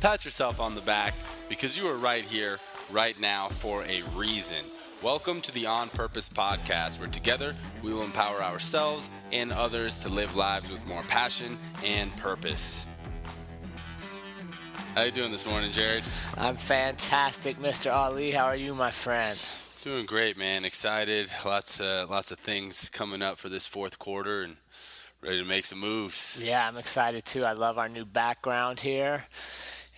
pat yourself on the back because you are right here, right now for a reason. Welcome to the On Purpose podcast, where together we will empower ourselves and others to live lives with more passion and purpose. How you doing this morning, Jared? I'm fantastic, Mr. Ali. How are you, my friend? Doing great, man. Excited. Lots of things coming up for this fourth quarter and ready to make some moves. Yeah, I'm excited too. I love our new background here.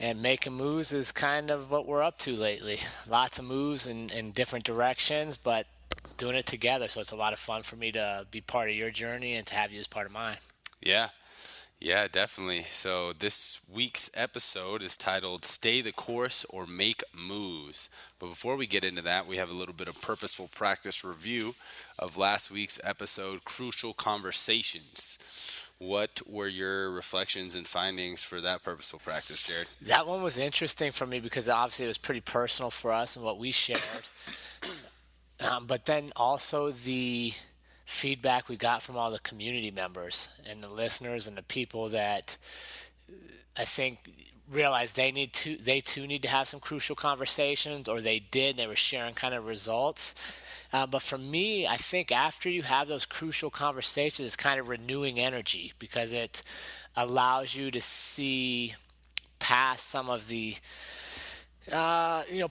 And making moves is kind of what we're up to lately. Lots of moves in different directions, but doing it together. So it's a lot of fun for me to be part of your journey and to have you as part of mine. Yeah, definitely. So this week's episode is titled Stay the Course or Make Moves. But before we get into that, we have a little bit of purposeful practice review of last week's episode, Crucial Conversations. What were your reflections and findings for that purposeful practice, Jared? That one was interesting for me because obviously it was pretty personal for us and what we shared. But then also the feedback we got from all the community members and the listeners and the people that I think realized they too need to have some crucial conversations, or they did, and they were sharing kind of results. But for me, I think after you have those crucial conversations, it's kind of renewing energy because it allows you to see past some of the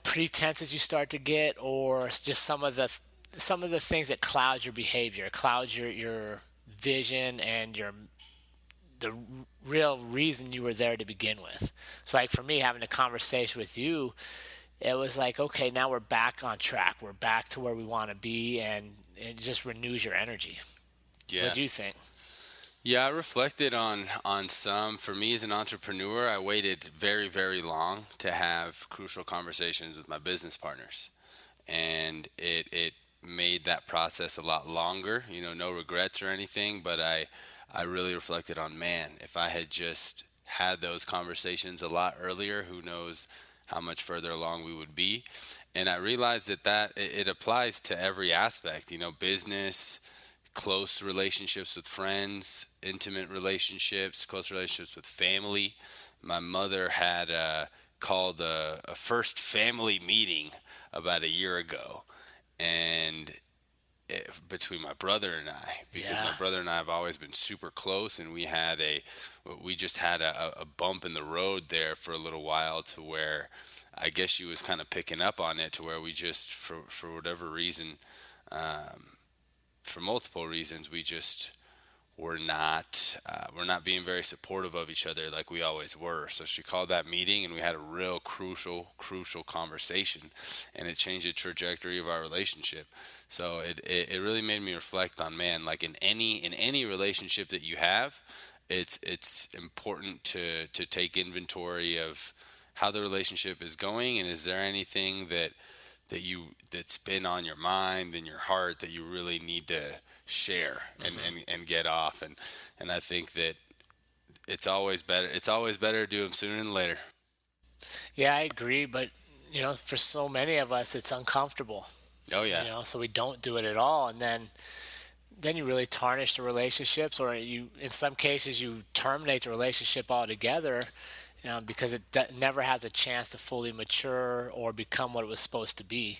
pretenses you start to get, or just some of the things that cloud your behavior, cloud your vision and the real reason you were there to begin with. So like for me, having a conversation with you, it was like, okay, now we're back on track. We're back to where we want to be, and it just renews your energy. Yeah. What do you think? Yeah, I reflected on some. For me as an entrepreneur, I waited very, very long to have crucial conversations with my business partners. And it made that process a lot longer, no regrets or anything, but I really reflected on, man, if I had just had those conversations a lot earlier, who knows how much further along we would be. And I realized that it applies to every aspect, business, close relationships with friends, intimate relationships, close relationships with family. My mother had called a first family meeting about a year ago, and between my brother and I, because my brother and I have always been super close, and we just had a bump in the road there for a little while, to where I guess she was kind of picking up on it, to where we just, for whatever reason, for multiple reasons, we just we're not being very supportive of each other like we always were. So she called that meeting, and we had a real crucial conversation, and it changed the trajectory of our relationship. So it really made me reflect on, man, like in any relationship that you have, it's important to take inventory of how the relationship is going, and is there anything that's been on your mind and your heart that you really need to share and get off. And I think that it's always better to do them sooner than later. Yeah, I agree, but for so many of us it's uncomfortable. Oh yeah. So we don't do it at all, and then you really tarnish the relationships, or in some cases you terminate the relationship altogether. Because it never has a chance to fully mature or become what it was supposed to be,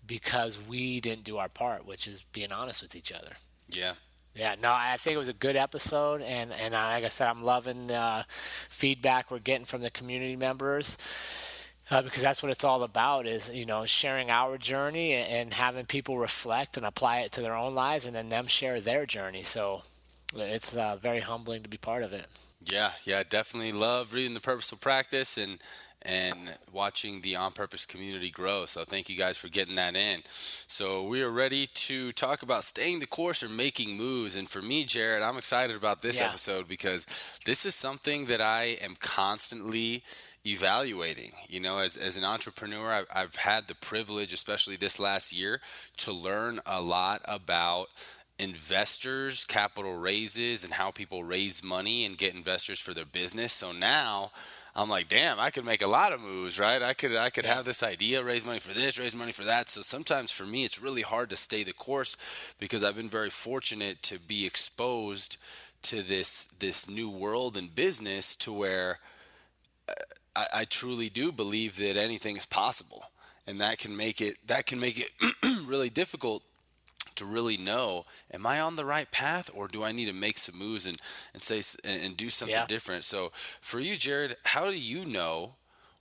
because we didn't do our part, which is being honest with each other. Yeah. Yeah, no, I think it was a good episode, and like I said, I'm loving the feedback we're getting from the community members, because that's what it's all about, is, sharing our journey and having people reflect and apply it to their own lives, and then them share their journey. So it's very humbling to be part of it. Yeah, definitely love reading the Purposeful Practice and watching the On Purpose community grow. So thank you guys for getting that in. So we are ready to talk about staying the course or making moves. And for me, Jared, I'm excited about this episode, because this is something that I am constantly evaluating. As an entrepreneur, I've had the privilege, especially this last year, to learn a lot about investors, capital raises, and how people raise money and get investors for their business. So now I'm like, damn, I could make a lot of moves, right? I could have this idea, raise money for this, raise money for that. So sometimes for me, it's really hard to stay the course, because I've been very fortunate to be exposed to this new world in business, to where I truly do believe that anything is possible, and that can make it really difficult to really know, am I on the right path, or do I need to make some moves and and do something Yeah. different? So for you, Jared, how do you know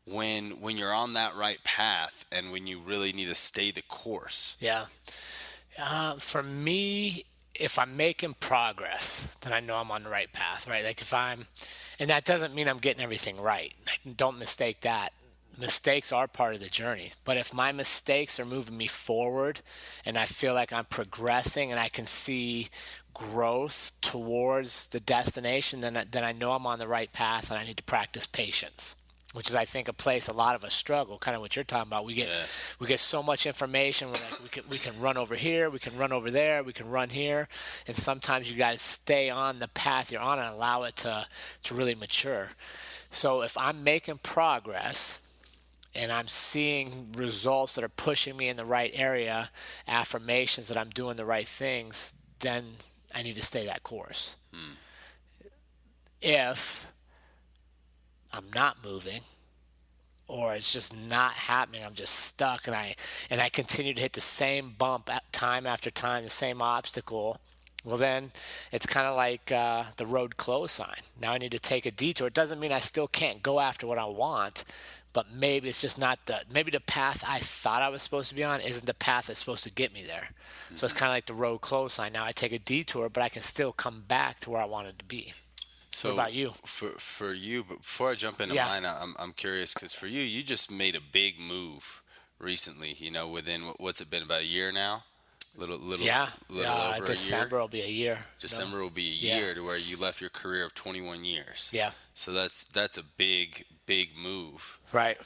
when you're on that right path and when you really need to stay the course? Yeah. For me, if I'm making progress, then I know I'm on the right path, right? Like if I'm, and that doesn't mean I'm getting everything right. Like, don't mistake that. Mistakes are part of the journey. But if my mistakes are moving me forward and I feel like I'm progressing and I can see growth towards the destination, then I know I'm on the right path and I need to practice patience, which is, I think, a place a lot of us struggle. Kind of what you're talking about. Yeah. We get so much information. We're like, we can run over here, we can run over there, we can run here, and sometimes you got to stay on the path you're on and allow it to really mature. So if I'm making progress and I'm seeing results that are pushing me in the right area, affirmations that I'm doing the right things, then I need to stay that course. If I'm not moving, or it's just not happening, I'm just stuck, and I continue to hit the same bump time after time, the same obstacle, well, then it's kind of like the road closed sign. Now I need to take a detour. It doesn't mean I still can't go after what I want, but maybe it's just not maybe the path I thought I was supposed to be on isn't the path that's supposed to get me there. So it's kind of like the road closed sign. Now I take a detour, but I can still come back to where I wanted to be. What So about you? for you, but before I jump into Yeah. mine, I'm curious because for you, you just made a big move recently. Within what's it been, about a year now? Yeah. Little over a year. December will be a year. No. December will be a Yeah. year to where you left your career of 21 years. Yeah. So that's a big move. Right.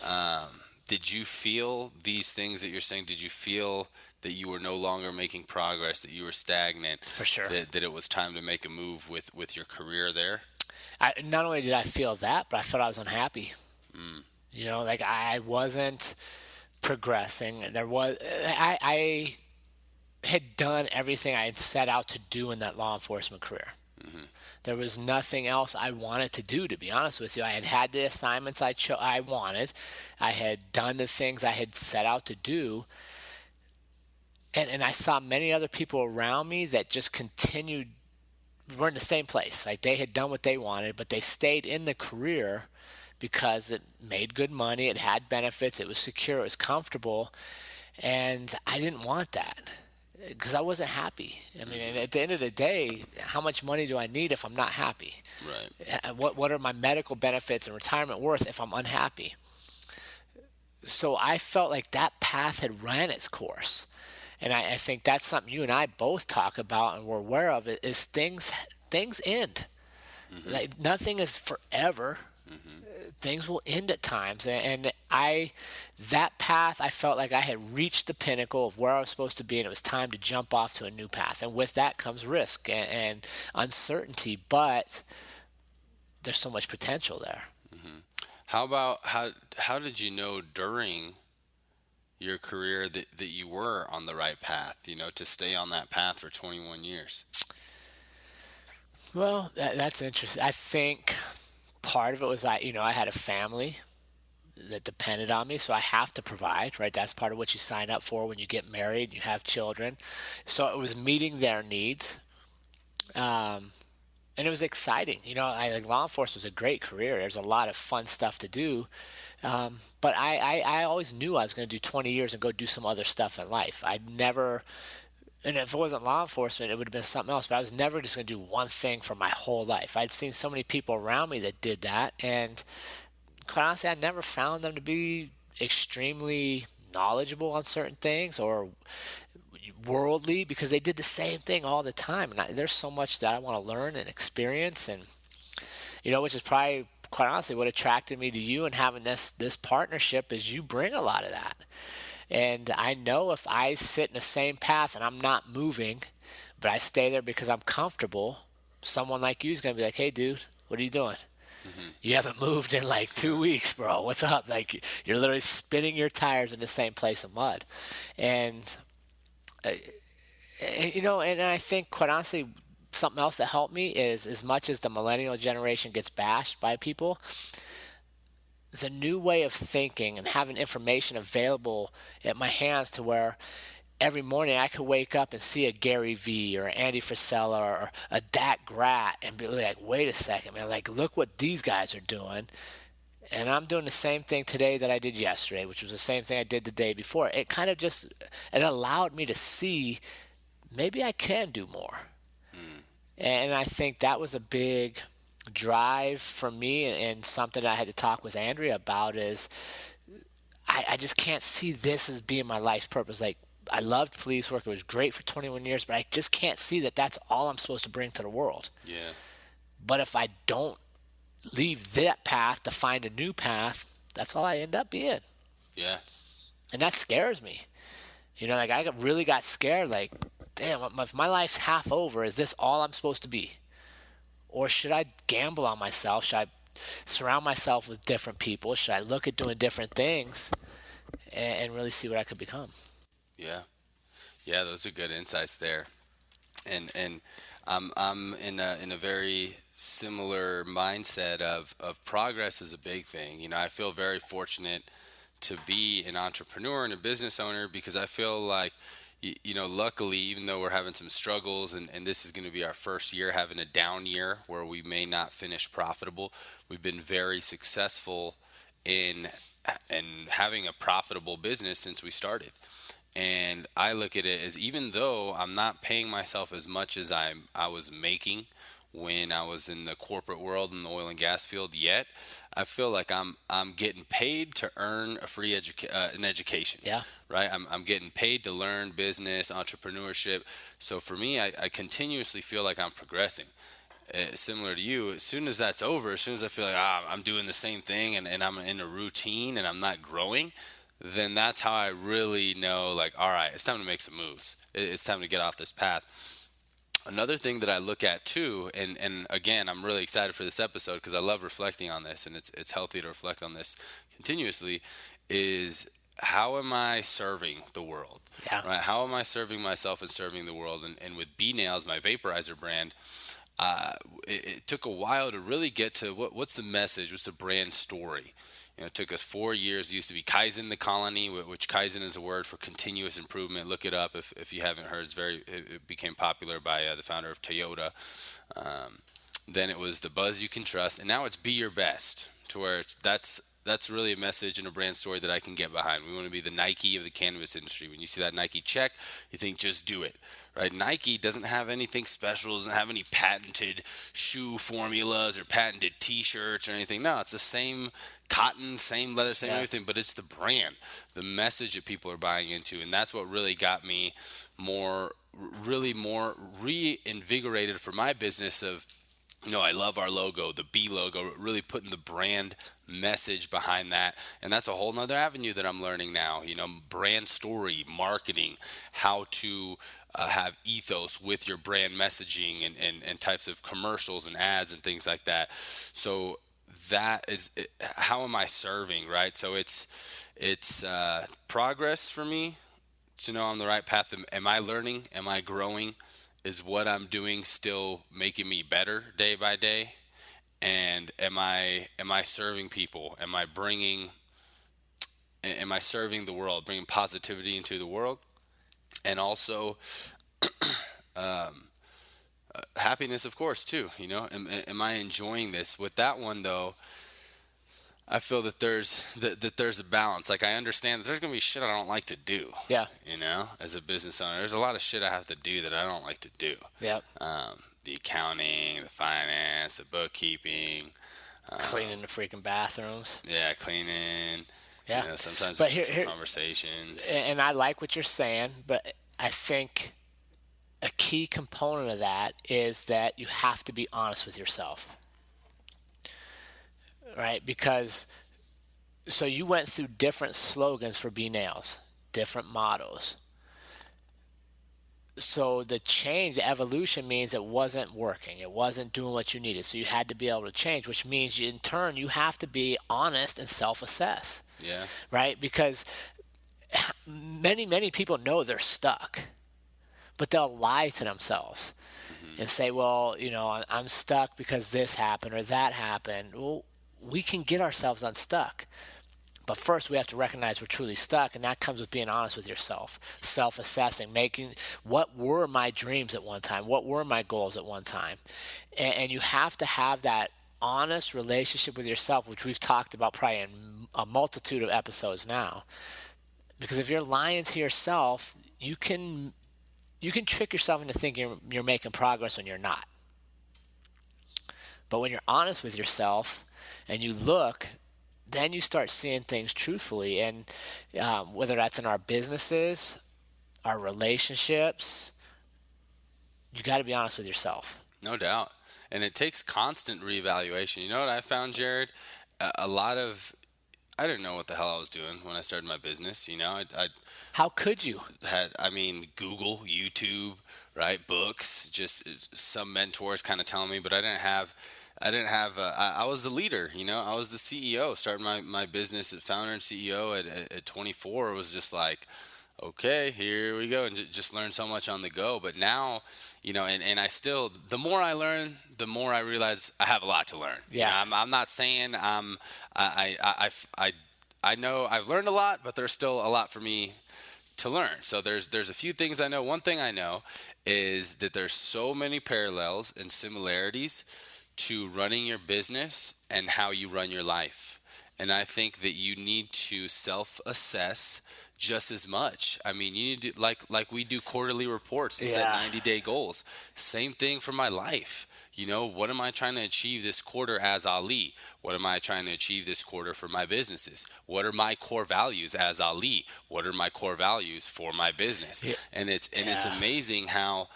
Did you feel these things that you're saying? Did you feel that you were no longer making progress, that you were stagnant, For sure. that it was time to make a move with your career there? Not only did I feel that, but I felt I was unhappy. Mm. Like I wasn't progressing. I had done everything I had set out to do in that law enforcement career. Hmm. There was nothing else I wanted to do, to be honest with you. I had the assignments I wanted. I had done the things I had set out to do. And I saw many other people around me that just continued, were in the same place. Like they had done what they wanted, but they stayed in the career because it made good money, it had benefits, it was secure, it was comfortable. And I didn't want that because I wasn't happy. I mean, and at the end of the day, how much money do I need if I'm not happy? Right. What are my medical benefits and retirement worth if I'm unhappy? So I felt like that path had ran its course. And I think that's something you and I both talk about and we're aware of, it is things end. Hmm. Like nothing is forever. Hmm. Things will end at times, and that path, I felt like I had reached the pinnacle of where I was supposed to be, and it was time to jump off to a new path. And with that comes risk and uncertainty, but there's so much potential there. Hmm. How did you know during your career that you were on the right path, to stay on that path for 21 years? Well, that's interesting. I think part of it was I had a family that depended on me, so I have to provide, right? That's part of what you sign up for when you get married and you have children. So it was meeting their needs. And it was exciting. I think law enforcement was a great career. There's a lot of fun stuff to do. But I always knew I was going to do 20 years and go do some other stuff in life. I'd never, and if it wasn't law enforcement, it would have been something else. But I was never just going to do one thing for my whole life. I'd seen so many people around me that did that. And quite honestly, I never found them to be extremely knowledgeable on certain things or worldly because they did the same thing all the time. And there's so much that I want to learn and experience, and which is probably quite honestly what attracted me to you and having this partnership is you bring a lot of that. And I know if I sit in the same path and I'm not moving, but I stay there because I'm comfortable, someone like you is going to be like, hey, dude, what are you doing? Hmm. You haven't moved in like 2 weeks, bro. What's up? Like you're literally spinning your tires in the same place of mud. And uh, and I think, quite honestly, something else that helped me is as much as the millennial generation gets bashed by people, it's a new way of thinking and having information available at my hands to where every morning I could wake up and see a Gary Vee or Andy Frisella or a Dak Grat and be like, wait a second, man, like, look what these guys are doing. And I'm doing the same thing today that I did yesterday, which was the same thing I did the day before. It kind of just, it allowed me to see maybe I can do more. Mm. And I think that was a big drive for me, and something I had to talk with Andrea about is I just can't see this as being my life's purpose. Like, I loved police work. It was great for 21 years, but I just can't see that that's all I'm supposed to bring to the world. Yeah. But if I don't leave that path to find a new path, that's all I end up being. Yeah. And that scares me. Like, really got scared. Like, damn, if my life's half over, is this all I'm supposed to be? Or should I gamble on myself? Should I surround myself with different people? Should I look at doing different things and really see what I could become? Yeah. Yeah, those are good insights there. And I'm in a very similar mindset of progress is a big thing. I feel very fortunate to be an entrepreneur and a business owner because I feel like luckily, even though we're having some struggles and this is going to be our first year having a down year where we may not finish profitable, we've been very successful in having a profitable business since we started. And I look at it as, even though I'm not paying myself as much as I was making when I was in the corporate world in the oil and gas field yet, I feel like I'm getting paid to earn a free an education. Yeah. Right. I'm getting paid to learn business, entrepreneurship. So for me, I continuously feel like I'm progressing. Similar to you, as soon as that's over, as soon as I feel like I'm doing the same thing and I'm in a routine and I'm not growing, then that's how I really know, like, all right, it's time to make some moves. It's time to get off this path. Another thing that I look at too, and again, I'm really excited for this episode because I love reflecting on this, and it's healthy to reflect on this continuously, is how am I serving the world? Yeah. Right? How am I serving myself and serving the world? And with B Nails, my vaporizer brand, it took a while to really get to what's the message, what's the brand story. It took us 4 years. It used to be Kaizen the Colony, which Kaizen is a word for continuous improvement. Look it up if you haven't heard. It became popular by the founder of Toyota. Then it was the buzz you can trust, and now it's be your best. To where that's really a message and a brand story that I can get behind. We want to be the Nike of the cannabis industry. When you see that Nike check, you think just do it. Right? Nike doesn't have anything special, doesn't have any patented shoe formulas or patented t-shirts or anything. No, it's the same cotton, same leather, same everything, but it's the brand, the message that people are buying into. And that's what really got me more reinvigorated for my business of, I love our logo, the B logo, really putting the brand message behind that. And that's a whole nother avenue that I'm learning now, brand story, marketing, how to have ethos with your brand messaging and types of commercials and ads and things like that. So that is how am I serving, right? So it's progress for me to know I'm the right path. Am I learning? Am I growing? Is what I'm doing still making me better day by day? And am I serving people? Am I serving the world, bringing positivity into the world? And also happiness, of course, too. Am I enjoying this? With that one, though, I feel that there's a balance. Like, I understand that there's gonna be shit I don't like to do. Yeah. As a business owner, there's a lot of shit I have to do that I don't like to do. Yeah. The accounting, the finance, the bookkeeping, Cleaning the freaking bathrooms. yeah, cleaning. Yeah. Sometimes But here, conversations. and I like what you're saying, but I think a key component of that is that you have to be honest with yourself. Right? Because so you went through different slogans for B Nails, different mottos. So the change, the evolution means it wasn't working. It wasn't doing what you needed. So you had to be able to change, which means in turn you have to be honest and self-assess. Yeah. Right? Because many people know they're stuck, but they'll lie to themselves and say, well, I'm stuck because this happened or that happened. Well, we can get ourselves unstuck. But first, we have to recognize we're truly stuck, and that comes with being honest with yourself, self-assessing, making what were my dreams at one time, what were my goals at one time, and you have to have that honest relationship with yourself, which we've talked about probably in a multitude of episodes now. Because if you're lying to yourself, you can trick yourself into thinking you're making progress when you're not. But when you're honest with yourself and you look, then you start seeing things truthfully. And whether that's in our businesses, our relationships, you got to be honest with yourself. No doubt. And it takes constant reevaluation. You know what I found, Jared? A lot of I didn't know what the hell I was doing when I started my business. I How could you? Google, YouTube, right? Books, just some mentors kind of telling me, but I was the leader, I was the CEO, starting my business at founder and CEO at 24. It was just like, okay, here we go. And just learn so much on the go. But now, and I still, the more I learn, the more I realize I have a lot to learn. Yeah. I'm not saying I know I've learned a lot, but there's still a lot for me to learn. So there's a few things I know. One thing I know is that there's so many parallels and similarities to running your business and how you run your life. And I think that you need to self-assess just as much. I mean, you need to, like we do quarterly reports and set Yeah. 90-day goals. Same thing for my life. What am I trying to achieve this quarter as Ali? What am I trying to achieve this quarter for my businesses? What are my core values as Ali? What are my core values for my business? Yeah. And it's Yeah. amazing how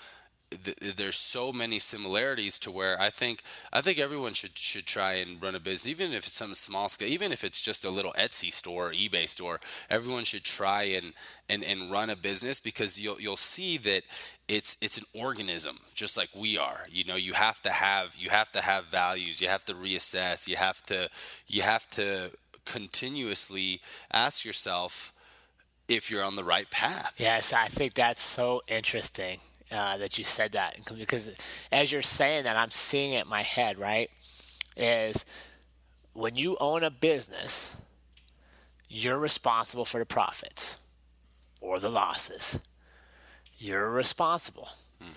there's so many similarities to where I think everyone should try and run a business, even if it's some small scale, even if it's just a little Etsy store or eBay store. Everyone should try and run a business, because you'll see that it's an organism, just like we are. You have to have values. You have to reassess. You have to continuously ask yourself if you're on the right path. Yes, I think that's so interesting that you said that, because as you're saying that, I'm seeing it in my head, right? Is when you own a business, you're responsible for the profits or the losses. You're responsible. Hmm.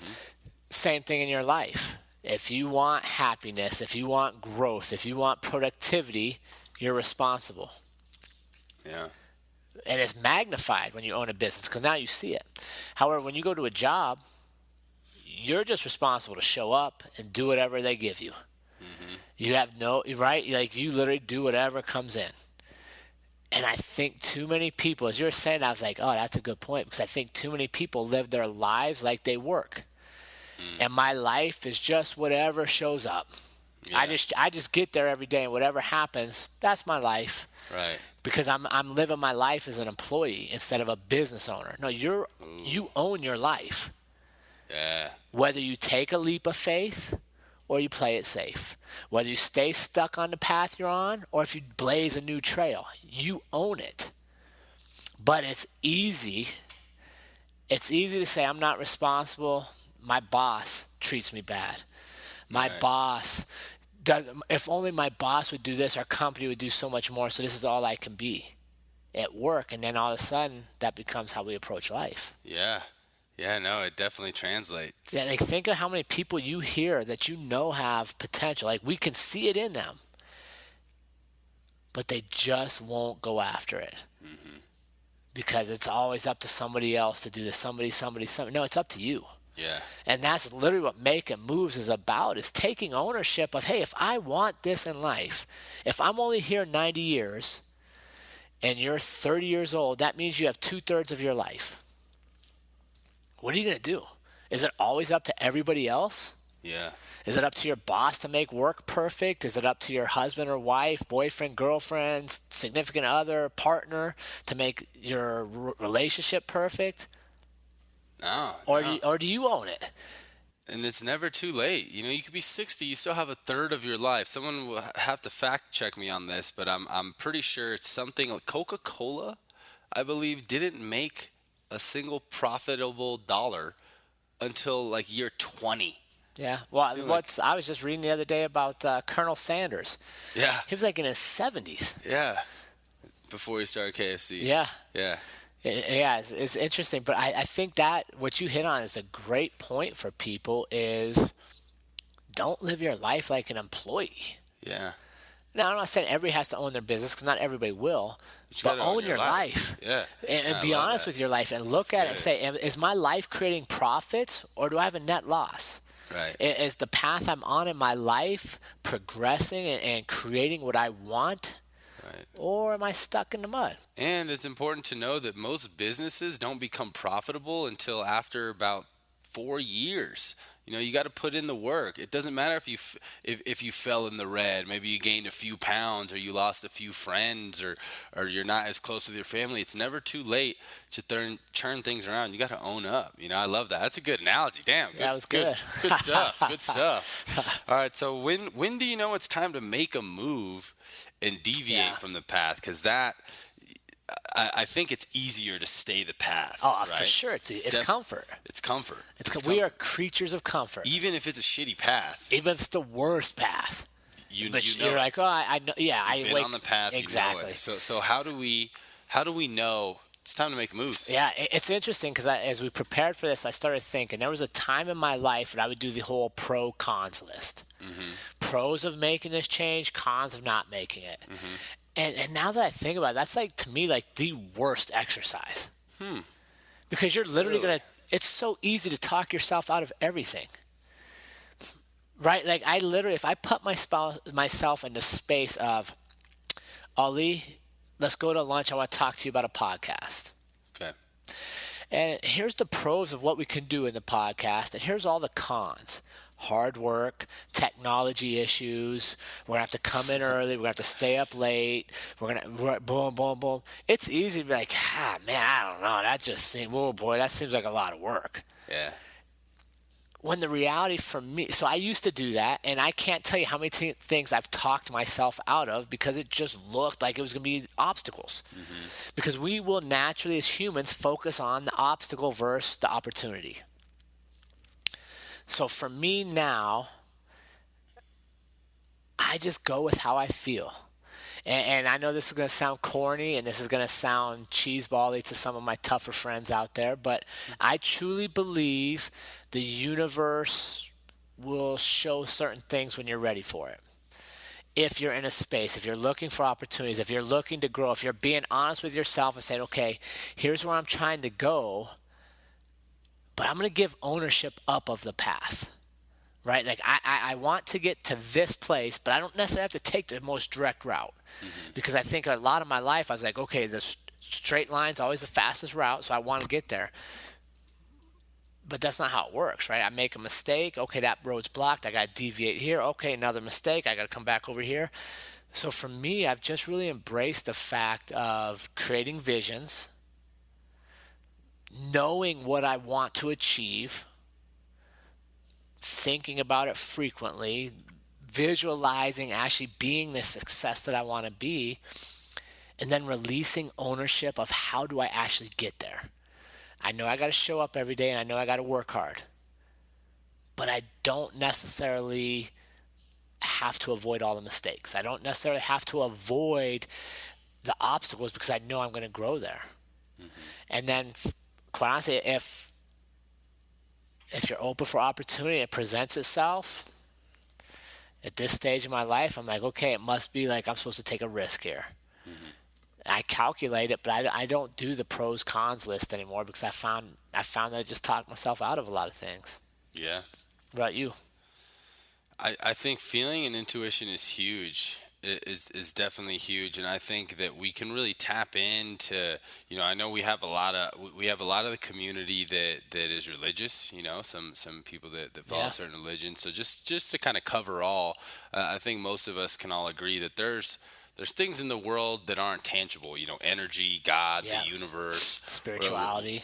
Same thing in your life. If you want happiness, if you want growth, if you want productivity, you're responsible. Yeah. And it's magnified when you own a business because now you see it. However, when you go to a job, you're just responsible to show up and do whatever they give you. Hmm. You have no, right? Like you literally do whatever comes in. And I think too many people, as you were saying, I was like, oh, that's a good point, because I think too many people live their lives like they work. Mm. And my life is just whatever shows up. I Yeah. just get there every day, and whatever happens, that's my life. Right. Because I'm living my life as an employee instead of a business owner. No, you Ooh. own your life. Yeah. Whether you take a leap of faith or you play it safe. Whether you stay stuck on the path you're on or if you blaze a new trail, you own it. But it's easy. It's easy to say I'm not responsible. My boss treats me bad. My Right. boss does, if only my boss would do this, our company would do so much more. So this is all I can be at work. And then all of a sudden that becomes how we approach life. Yeah. Yeah. No, it definitely Yeah, translates. like think of how many people you hear that you know have potential. Like we can see it in them, but they just won't go after it Hmm. because it's always up to somebody else to do this. Somebody. No, it's up to you. Yeah. And that's literally what making moves is about, is taking ownership of, hey, if I want this in life, if I'm only here 90 years and you're 30 years old, that means you have 2/3 of your life. What are you going to do? Is it always up to everybody else? Yeah. Is it up to your boss to make work perfect? Is it up to your husband or wife, boyfriend, girlfriend, significant other, partner to make your relationship perfect? No. Or No. or do you own it? And it's never too late. You could be 60, you still have a third of your life. Someone will have to fact check me on this, but I'm pretty sure it's something like Coca-Cola, I believe, didn't make a single profitable dollar until like year 20. Yeah. Well, Feel like, what's I was just reading the other day about Colonel Sanders. yeah, He was like in his 70s. yeah. Before he started KFC. Yeah. Yeah, Yeah, it's interesting, but I think that what you hit on is a great point for people is don't live your life like an employee. yeah. Now, I'm not saying everybody has to own their business because not everybody will, But you but gotta own own your your life. life Yeah, and I be love honest that. with your life and That's look at it and good. say, is my life creating profits or do I have a net loss? Right, Is the path I'm on in my life progressing and creating what I want right. or am I stuck in the mud? And it's important to know that most businesses don't become profitable until after about 4 years. You got to put in the work. It doesn't matter if you fell in the red, maybe you gained a few pounds or you lost a few friends or you're not as close with your family. It's never too late to turn things around. You got to own up. I love that. That's a good analogy. Damn, good, That was good, good. good stuff. Good stuff. All right. So when do you know it's time to make a move and deviate Yeah. from the path? Because I think it's easier to stay the path, Oh, for right? sure. It's comfort. It's comfort. We are creatures of comfort. Even if it's a shitty path, Even if it's the worst path. But you know you're it. like, oh, I know. Yeah, You've I been wake. on the path, Exactly. you know it. So how do we know it's time to make moves? Yeah, it's interesting because as we prepared for this, I started thinking there was a time in my life when I would do the whole pro cons list. Pros of making this change, cons of not making it. And now that I think about it, that's like to me like the worst exercise. Because you're literally Really? it's so easy to talk yourself out of everything. Right? Like I literally if I put myself in the space of Ali, let's go to lunch. I want to talk to you about a podcast. Okay. And here's the pros of what we can do in the podcast, and here's all the cons. Hard work, technology issues. We're gonna have to come in early. We're gonna have to stay up late. We're boom, boom, boom. It's easy to be like, man, I don't know. That just seems, oh boy, that seems like a lot of work. Yeah. When the reality for me, so I used to do that, and I can't tell you how many things I've talked myself out of because it just looked like it was going to be obstacles. Because we will naturally, as humans, focus on the obstacle versus the opportunity. So for me now, I just go with how I feel. And I know this is going to sound corny and this is going to sound cheesebally to some of my tougher friends out there, but I truly believe the universe will show certain things when you're ready for it. If you're in a space, if you're looking for opportunities, if you're looking to grow, if you're being honest with yourself and saying, okay, here's where I'm trying to go, but I'm going to give ownership up of the path. Right? Like I want to get to this place, but I don't necessarily have to take the most direct route. Because I think a lot of my life, I was like, okay, the straight line's always the fastest route, so I want to get there. But that's not how it works, right? I make a mistake. Okay, that road's blocked. I got to deviate here. Okay, another mistake. I got to come back over here. So for me, I've just really embraced the fact of creating visions, knowing what I want to achieve, thinking about it frequently, visualizing actually being the success that I want to be, and then releasing ownership of how do I actually get there. I know I got to show up every day and I know I got to work hard, but I don't necessarily have to avoid all the mistakes. I don't necessarily have to avoid the obstacles because I know I'm going to grow there. And then, quite honestly, if you're open for opportunity, it presents itself. At this stage of my life, I'm like, okay, it must be like I'm supposed to take a risk here. I calculate it, but I don't do the pros cons list anymore because I found that I just talked myself out of a lot of things. Yeah. What about you? I think feeling and intuition is huge. It is definitely huge, and I think that we can really tap into. I know we have a lot of the community that is religious. Some people that follow Yeah. a certain religion. So just to kind of cover all, I think most of us can all agree that there's things in the world that aren't tangible. Energy, God, Yeah. the universe, Spirituality.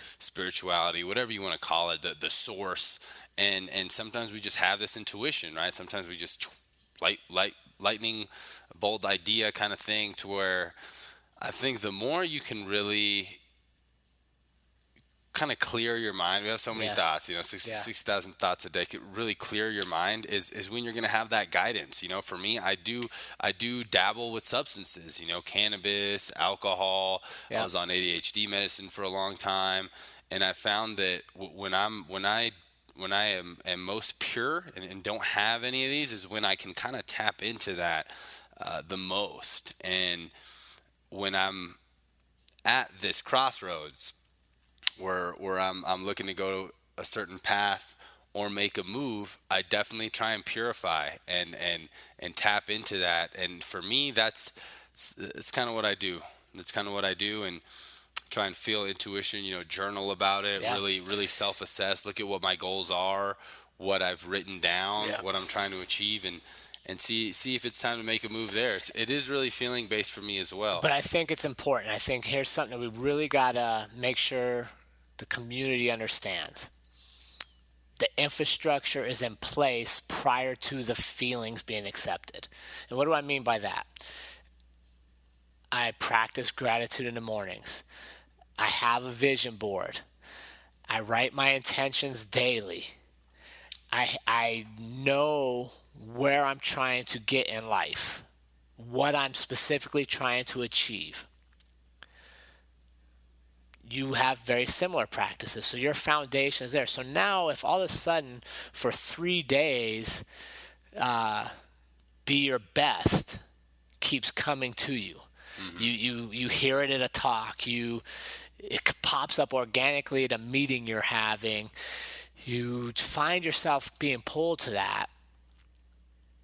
whatever you want to call it, the source. And sometimes we just have this intuition, right? Sometimes we just lightning bolt idea kind of thing, to where I think the more you can really kind of clear your mind. We have so many Yeah. thoughts, Yeah. 6,000 thoughts a day. Could really clear your mind is when you're going to have that guidance. For me, I do dabble with substances, cannabis, alcohol. I Yeah. was on ADHD medicine for a long time, and I found that when I am most pure and don't have any of these is when I can kind of tap into that the most. And when I'm at this crossroads where I'm looking to go a certain path or make a move, I definitely try and purify and tap into that. And for me, it's kind of what I do. It's kind of what I do, and try and feel intuition. Journal about it. Yeah. Really self-assess. Look at what my goals are, what I've written down, Yeah. what I'm trying to achieve, and see if it's time to make a move there. It is really feeling based for me as well. But I think it's important. I think here's something that we really got to make sure the community understands. The infrastructure is in place prior to the feelings being accepted. And what do I mean by that? I practice gratitude in the mornings. I have a vision board. I write my intentions daily. I know where I'm trying to get in life, what I'm specifically trying to achieve. You have very similar practices, so your foundation is there. So now, if all of a sudden for 3 days, be your best keeps coming to you, you hear it at a talk, it pops up organically at a meeting you're having, you find yourself being pulled to that.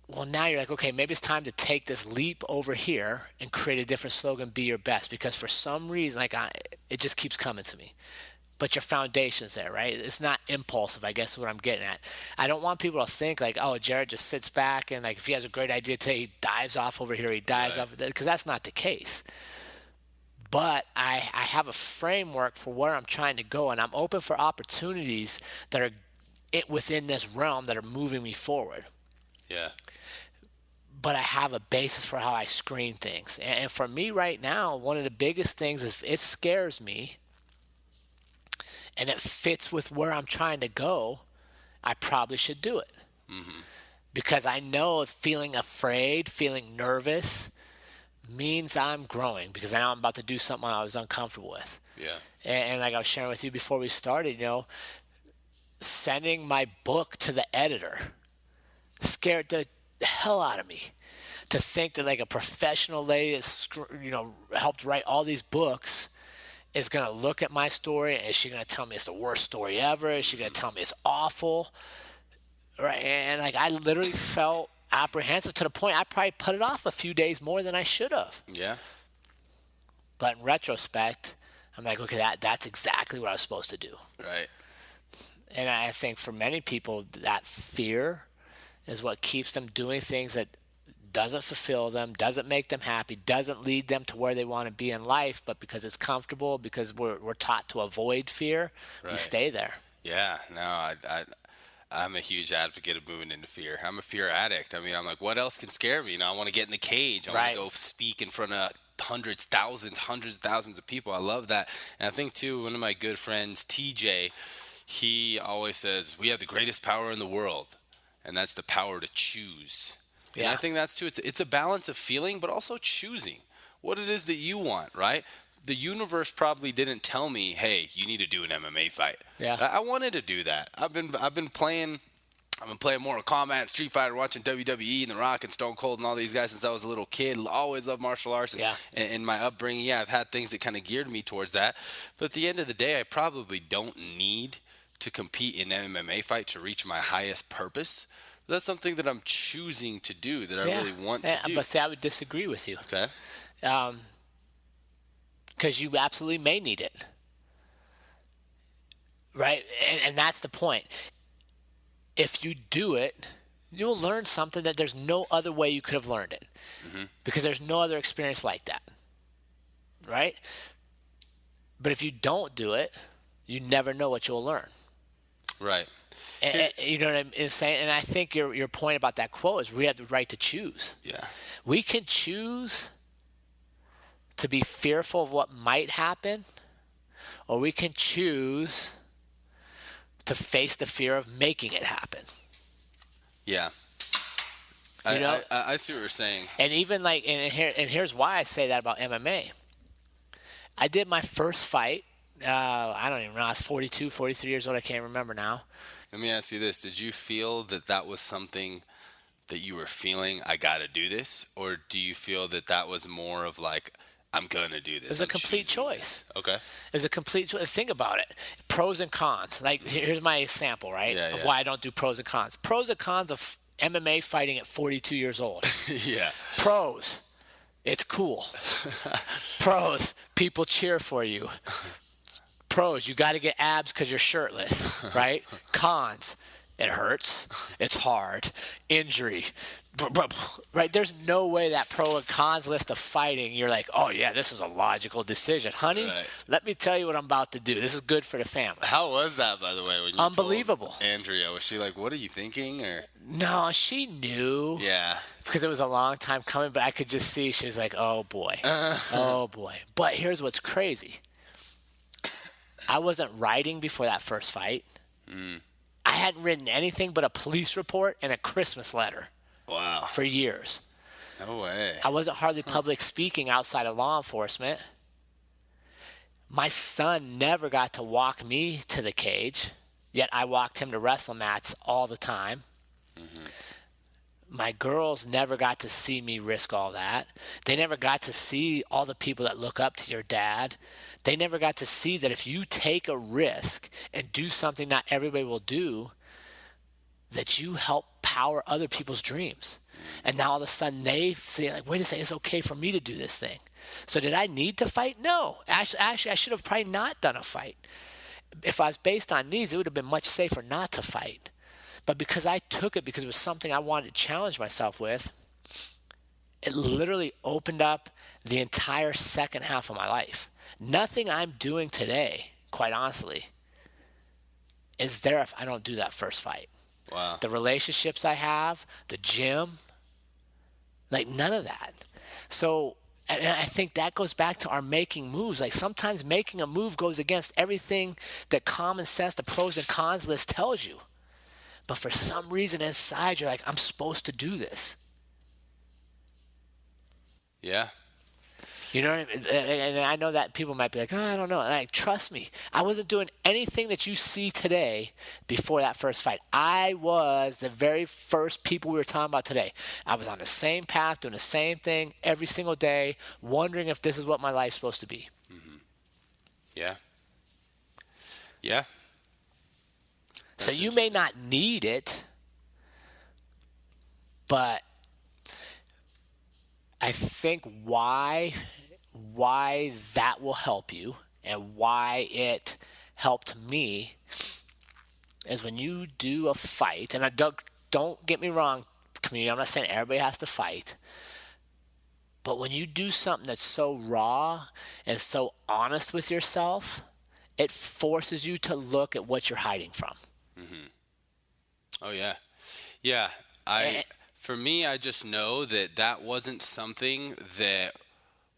Well, now you're like, okay, maybe it's time to take this leap over here and create a different slogan, be your best, because for some reason, it just keeps coming to me. But your foundation's there, right? It's not impulsive, I guess is what I'm getting at. I don't want people to think like, oh, Jared just sits back and if he has a great idea today, he dives off over here, he dives off, because that's not the case. But I have a framework for where I'm trying to go, and I'm open for opportunities that are within this realm that are moving me forward. Yeah. But I have a basis for how I screen things. And for me right now, one of the biggest things is it scares me and it fits with where I'm trying to go, I probably should do it. Because I know feeling afraid, feeling nervous means I'm growing, because I know I'm about to do something I was uncomfortable with. Yeah. And like I was sharing with you before we started, sending my book to the editor scared the hell out of me, to think that a professional lady that's helped write all these books is going to look at my story, and is she going to tell me it's the worst story ever? Is she going to tell me it's awful? Right? And I literally felt apprehensive to the point I probably put it off a few days more than I should have. Yeah. But in retrospect, I'm like, okay, that's exactly what I was supposed to do. Right. And I think for many people, that fear is what keeps them doing things that doesn't fulfill them, doesn't make them happy, doesn't lead them to where they want to be in life, but because it's comfortable, because we're taught to avoid fear, we stay there. Yeah. No, I'm a huge advocate of moving into fear. I'm a fear addict. I mean, I'm like, what else can scare me? I want to get in the cage. I want to go speak in front of hundreds of thousands of people. I love that. And I think too, one of my good friends, TJ, he always says, we have the greatest power in the world, and that's the power to choose. And I think that's too, it's a balance of feeling, but also choosing what it is that you want, right? The universe probably didn't tell me, hey, you need to do an MMA fight. Yeah. I wanted to do that. I've been playing Mortal Kombat, Street Fighter, watching WWE and The Rock and Stone Cold and all these guys since I was a little kid. Always loved martial arts. Yeah. And in my upbringing, I've had things that kind of geared me towards that. But at the end of the day, I probably don't need to compete in an MMA fight to reach my highest purpose. That's something that I'm choosing to do, that I really want to do. But see, I would disagree with you. Okay. Because you absolutely may need it. Right? And that's the point. If you do it, you'll learn something that there's no other way you could have learned it. Because there's no other experience like that. Right? But if you don't do it, you never know what you'll learn. Right. And, you know what I'm saying? And I think your point about that quote is we have the right to choose. Yeah. We can choose to be fearful of what might happen, or we can choose to face the fear of making it happen. Yeah. You know, I see what you're saying. and even like, and here's why I say that about MMA. I did my first fight. I don't even know. I was 42, 43 years old. I can't remember now. Let me ask you this. Did you feel that that was something that you were feeling, I got to do this? Or do you feel that that was more of like, I'm going to do this? It's a complete choice. Okay. It's a complete choice. Think about it. Pros and cons. Like, here's my example, right? Yeah, of yeah. why I don't do pros and cons. Pros and cons of MMA fighting at 42 years old. Yeah. Pros, it's cool. Pros, people cheer for you. Pros, you got to get abs because you're shirtless, right? Cons, it hurts. It's hard. Injury. Right? There's no way that pro and cons list of fighting, you're like, oh, yeah, this is a logical decision. Honey, Right. let me tell you what I'm about to do. This is good for the family. How was that, by the way, when you Unbelievable. told Andrea? Was she like, what are you thinking? Or No, she knew. yeah. Because it was a long time coming, but I could just see she was like, oh, boy. Oh, boy. But here's what's crazy. I wasn't writing before that first fight. I hadn't written anything but a police report and a Christmas letter Wow. for years. No way. I wasn't hardly public speaking outside of law enforcement. My son never got to walk me to the cage, yet I walked him to wrestling mats all the time. My girls never got to see me risk all that. They never got to see all the people that look up to your dad. They never got to see that if you take a risk and do something not everybody will do, that you help power other people's dreams. And now all of a sudden they say, like, wait a second, it's okay for me to do this thing. So did I need to fight? No. Actually, I should have probably not done a fight. If I was based on needs, it would have been much safer not to fight. But because I took it because it was something I wanted to challenge myself with, it literally opened up the entire second half of my life. Nothing I'm doing today, quite honestly, is there if I don't do that first fight. Wow. The relationships I have, the gym, like none of that. So, and I think that goes back to our making moves. Like sometimes making a move goes against everything that common sense, the pros and cons list tells you. But for some reason inside, you're like, I'm supposed to do this. Yeah. You know what I mean? And I know that people might be like, oh, I don't know. And like, trust me, I wasn't doing anything that you see today before that first fight. I was the very first people we were talking about today. I was on the same path, doing the same thing every single day, wondering if this is what my life's supposed to be. Yeah. Yeah. So That's you may not need it, but I think why that will help you and why it helped me is when you do a fight, and don't get me wrong, community, I'm not saying everybody has to fight, but when you do something that's so raw and so honest with yourself, it forces you to look at what you're hiding from. Oh yeah. Yeah. For me, I just know that that wasn't something that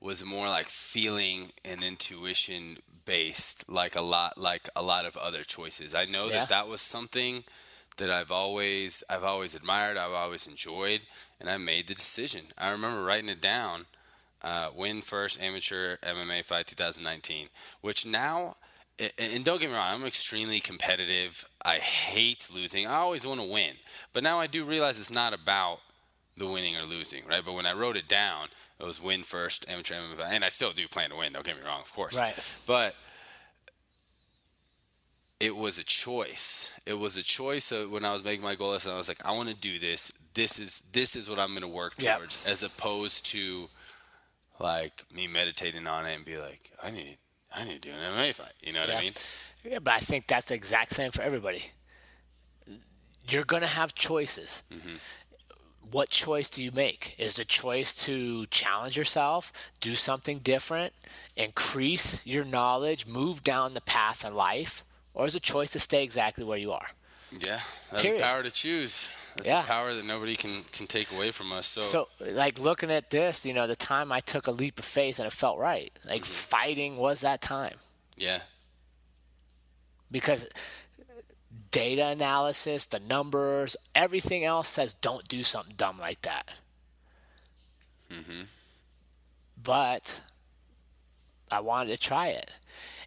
was more like feeling and intuition based, like a lot of other choices. I know Yeah. that was something that I've always admired, I've always enjoyed, and I made the decision. I remember writing it down, win first amateur MMA fight 2019, which now, and don't get me wrong, I'm extremely competitive. I hate losing. I always want to win. But now I do realize it's not about the winning or losing, right? But when I wrote it down, it was win first, amateur MMA fight. And I still do plan to win, don't get me wrong, of course. Right. But it was a choice. It was a choice of when I was making my goal list, and I was like, I want to do this. This is what I'm going to work Yep. towards, as opposed to like me meditating on it and be like, I need to do an MMA fight. You know what I mean? Yeah, but I think that's the exact same for everybody. You're going to have choices. What choice do you make? Is the choice to challenge yourself, do something different, increase your knowledge, move down the path in life, or is it a choice to stay exactly where you are? Yeah, that's Period. the power to choose. That's Yeah. a power that nobody can take away from us. So, like, looking at this, the time I took a leap of faith and it felt right. Like, fighting was that time. Yeah, because data analysis, the numbers, everything else says don't do something dumb like that. But I wanted to try it.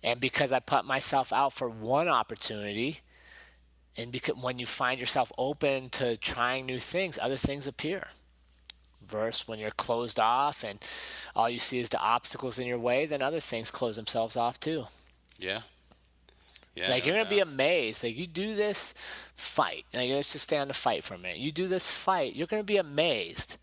And because I put myself out for one opportunity, and because when you find yourself open to trying new things, other things appear. Versus when you're closed off and all you see is the obstacles in your way, then other things close themselves off too. Yeah. Yeah, Like no you're gonna be doubt. amazed. Like you do this fight. Like let's just stay on the fight for a minute. You do this fight, you're gonna be amazed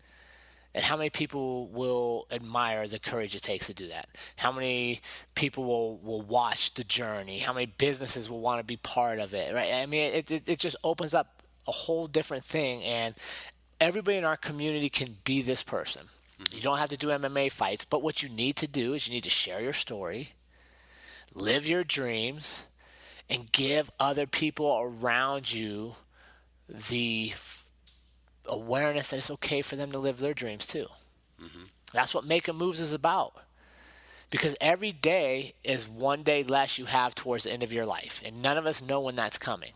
at how many people will admire the courage it takes to do that. How many people will watch the journey. How many businesses will want to be part of it. Right? I mean, it just opens up a whole different thing, and everybody in our community can be this person. You don't have to do MMA fights, but what you need to do is you need to share your story, live your dreams, and give other people around you the awareness that it's okay for them to live their dreams too. That's what making moves is about. Because every day is one day less you have towards the end of your life, and none of us know when that's coming.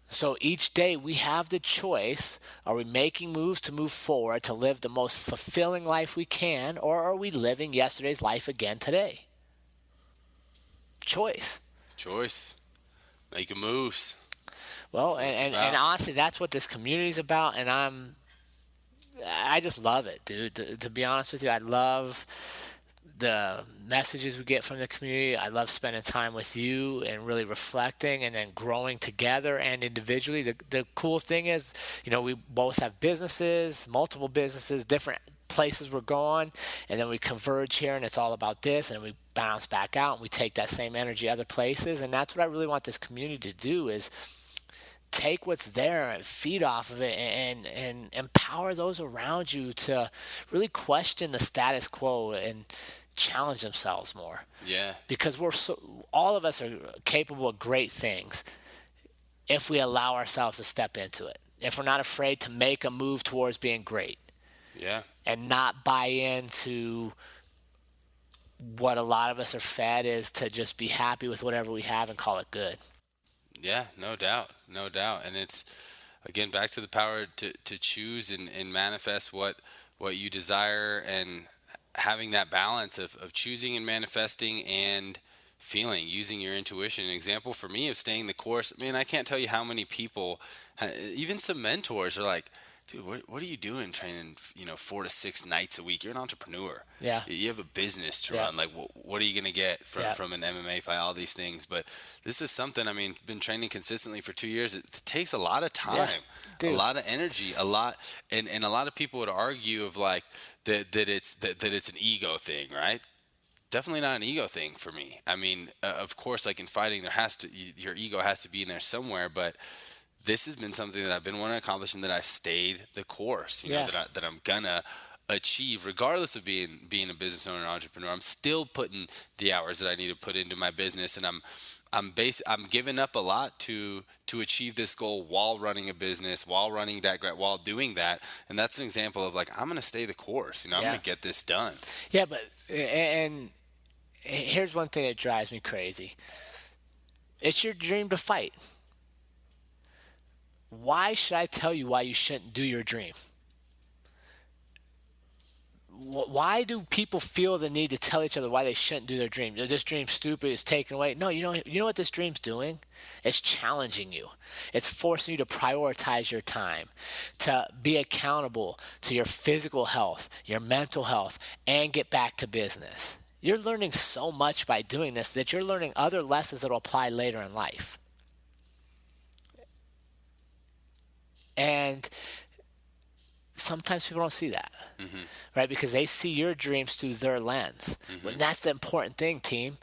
So each day we have the choice: are we making moves to move forward to live the most fulfilling life we can, or are we living yesterday's life again today? Choice. Choice. Making moves. Well, That's what it's and about. honestly, that's what this community is about, and I just love it, dude. To be honest with you, I love the messages we get from the community. I love spending time with you and really reflecting and then growing together and individually. The cool thing is, we both have businesses, multiple businesses, different places we're going, and then we converge here and it's all about this, and we bounce back out and we take that same energy other places. And that's what I really want this community to do, is take what's there and feed off of it, and empower those around you to really question the status quo and challenge themselves more, Yeah. because all of us are capable of great things if we allow ourselves to step into it, if we're not afraid to make a move towards being great Yeah. and not buy into what a lot of us are fed, is to just be happy with whatever we have and call it good. Yeah, no doubt. No doubt. And it's, again, back to the power to choose and manifest what you desire, and having that balance of choosing and manifesting and feeling, using your intuition. An example for me of staying the course, man, I can't tell you how many people, even some mentors, are like, dude, what are you doing training, 4 to 6 nights a week? You're an entrepreneur. Yeah. You have a business to Yeah. run. Like, what are you going to get from, Yeah. from an MMA fight, all these things? But this is something, I mean, been training consistently for 2 years. It takes a lot of time, a Dude. lot of energy, a lot. And a lot of people would argue of like that it's an ego thing, right? Definitely not an ego thing for me. I mean, of course, like in fighting, your ego has to be in there somewhere, but this has been something that I've been wanting to accomplish, and that I've stayed the course. Yeah. That I'm gonna achieve, regardless of being a business owner and entrepreneur. I'm still putting the hours that I need to put into my business, and I'm giving up a lot to achieve this goal while running a business, while running while doing that. And that's an example of like, I'm gonna stay the course. I'm Yeah. gonna get this done. Yeah, but and here's one thing that drives me crazy. It's your dream to fight. Why should I tell you why you shouldn't do your dream? Why do people feel the need to tell each other why they shouldn't do their dream? This dream's stupid, it's taken away. No, you know what this dream's doing? It's challenging you. It's forcing you to prioritize your time, to be accountable to your physical health, your mental health, and get back to business. You're learning so much by doing this that you're learning other lessons that will apply later in life. And sometimes people don't see that, right? Because they see your dreams through their lens. And that's the important thing, team.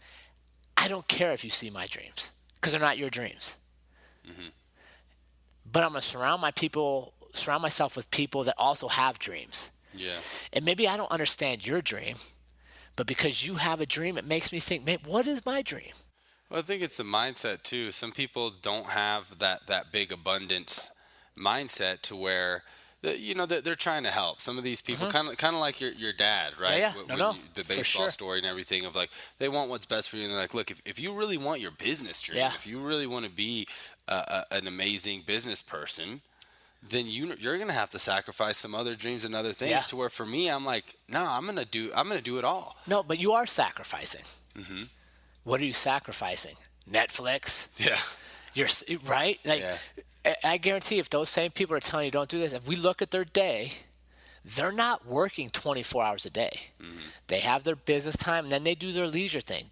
I don't care if you see my dreams, because they're not your dreams. But I'm going to surround myself with people that also have dreams. Yeah. And maybe I don't understand your dream, but because you have a dream, it makes me think, man, what is my dream? Well, I think it's the mindset too. Some people don't have that big abundance mindset to where they're trying to help. Some of these people, kind of like your dad, right? Yeah. No, The for baseball sure. story and everything of like they want what's best for you, and they're like, look, if you really want your business dream, Yeah. if you really want to be an amazing business person, then you're gonna have to sacrifice some other dreams and other things. Yeah. To where for me, I'm like, no, I'm gonna do it all. No, but you are sacrificing. Hmm. What are you sacrificing? Netflix? Yeah. You're right. Like, Yeah. I guarantee if those same people are telling you don't do this, if we look at their day, they're not working 24 hours a day. Hmm. They have their business time, and then they do their leisure thing.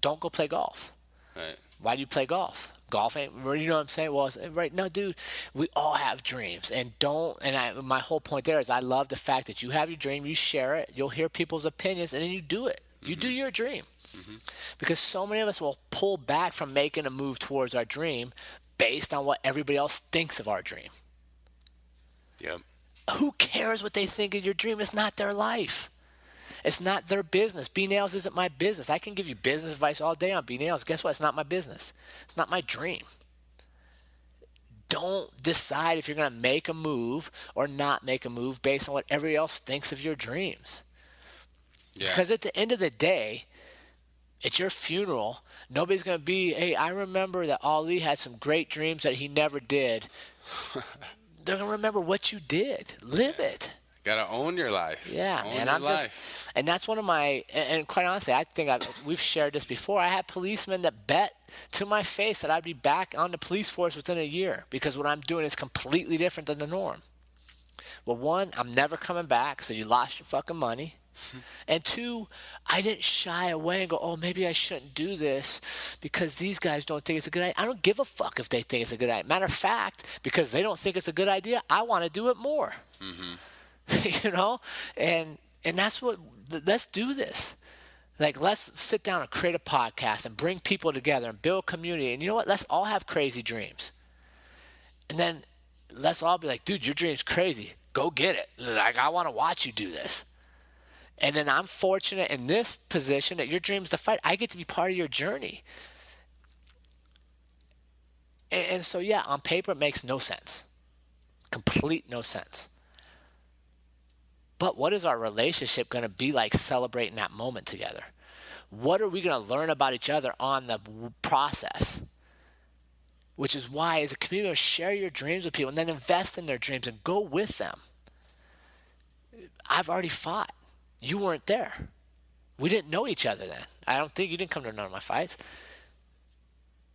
Don't go play golf. Right. Why do you play golf? Golf ain't, you know what I'm saying? Well, right now, dude, we all have dreams, and my whole point there is I love the fact that you have your dream, you share it, you'll hear people's opinions, and then you do it. You do your dream. Because so many of us will pull back from making a move towards our dream based on what everybody else thinks of our dream. Yep. Who cares what they think of your dream? It's not their life. It's not their business. B-Nails isn't my business. I can give you business advice all day on B-Nails. Guess what? It's not my business. It's not my dream. Don't decide if you're going to make a move or not make a move based on what everybody else thinks of your dreams. Yeah. Because at the end of the day, at your funeral, nobody's going to be, hey, I remember that Ali had some great dreams that he never did. They're going to remember what you did. Live it. Gotta own your life. Yeah, own man. your life. And that's one of my, and quite honestly, I think we've shared this before. I had policemen that bet to my face that I'd be back on the police force within a year because what I'm doing is completely different than the norm. Well, one, I'm never coming back, so you lost your fucking money. And two, I didn't shy away and go, oh, maybe I shouldn't do this because these guys don't think it's a good idea. I don't give a fuck if they think it's a good idea. Matter of fact, because they don't think it's a good idea, I want to do it more. Mm-hmm. You know? And that's what, let's do this. Like, let's sit down and create a podcast and bring people together and build community. And you know what? Let's all have crazy dreams. And then let's all be like, dude, your dream's crazy. Go get it. Like, I want to watch you do this. And then I'm fortunate in this position that your dream is to fight. I get to be part of your journey. And so, yeah, on paper, it makes no sense. Complete no sense. But what is our relationship going to be like celebrating that moment together? What are we going to learn about each other on the process? Which is why, as a community, share your dreams with people and then invest in their dreams and go with them. I've already fought. You weren't there. We didn't know each other then. I don't think you didn't come to none of my fights.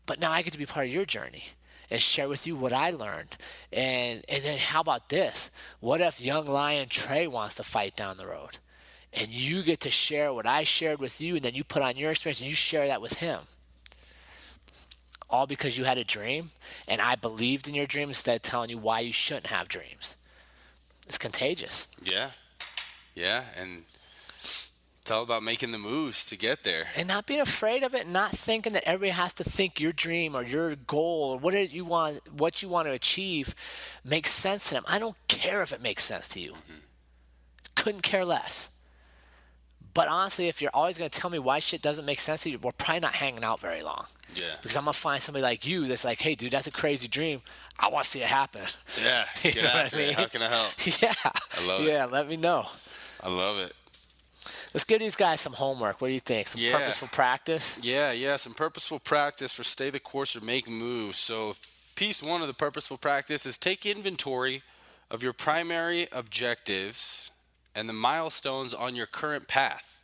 But now I get to be part of your journey and share with you what I learned. And then how about this? What if young Lion Trey wants to fight down the road? And you get to share what I shared with you, and then you put on your experience and you share that with him. All because you had a dream, and I believed in your dream instead of telling you why you shouldn't have dreams. It's contagious. Yeah. Yeah, and it's all about making the moves to get there. And not being afraid of it, not thinking that everybody has to think your dream or your goal or what you want to achieve makes sense to them. I don't care if it makes sense to you. Mm-hmm. Couldn't care less. But honestly, if you're always going to tell me why shit doesn't make sense to you, we're probably not hanging out very long. Yeah. Because I'm going to find somebody like you that's like, hey, dude, that's a crazy dream. I want to see it happen. Yeah, You get know what after I it. mean? How can I help? Yeah. I love it. Yeah, let me know. I love it. Let's give these guys some homework. What do you think? Some Yeah. purposeful practice? Yeah, some purposeful practice for stay the course or make moves. So piece one of the purposeful practice is take inventory of your primary objectives and the milestones on your current path.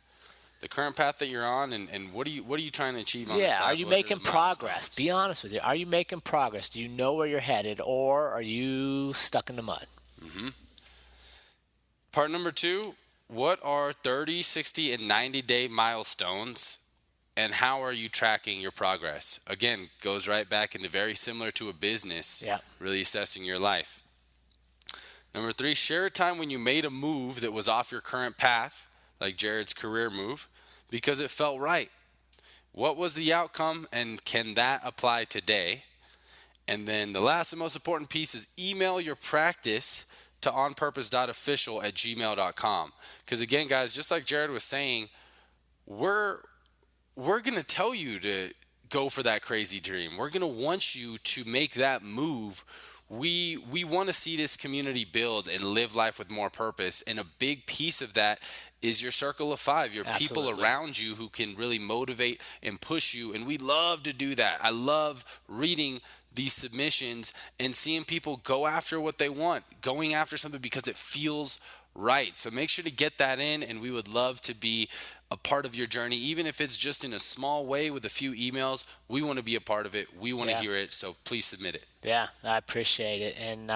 The current path that you're on, and what are you trying to achieve on this path? Yeah, are you What are making the progress? milestones? Be honest with you. Are you making progress? Do you know where you're headed, or are you stuck in the mud? Mm-hmm. Part number two, what are 30, 60, and 90-day milestones, and how are you tracking your progress? Again, goes right back into very similar to a business, Yeah. really assessing your life. Number three, share a time when you made a move that was off your current path, like Jared's career move, because it felt right. What was the outcome, and can that apply today? And then the last and most important piece is email your practice to onpurpose.official@gmail.com. Because again, guys, just like Jared was saying, we're going to tell you to go for that crazy dream. We're going to want you to make that move we want to see this community build and live life with more purpose. And a big piece of that is your circle of five, your people Absolutely. around you who can really motivate and push you. And we love to do that. I love reading these submissions and seeing people go after what they want, going after something because it feels right. So make sure to get that in, and we would love to be a part of your journey, even if it's just in a small way with a few emails. We want to be a part of it. We want to Yeah. hear it. So please submit it. Yeah, I appreciate it. And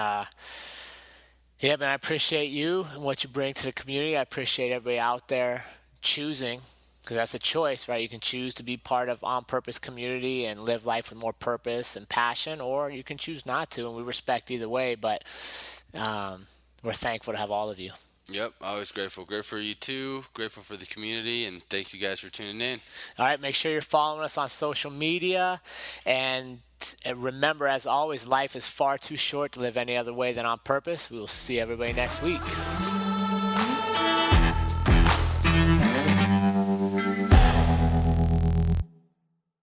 yeah, man, I appreciate you and what you bring to the community. I appreciate everybody out there choosing, because that's a choice, right? You can choose to be part of On Purpose community and live life with more purpose and passion, or you can choose not to, and we respect either way. But we're thankful to have all of you. Yep, always grateful. Grateful for you too. Grateful for the community, and thanks you guys for tuning in. All right, make sure you're following us on social media. And remember, as always, life is far too short to live any other way than on purpose. We will see everybody next week.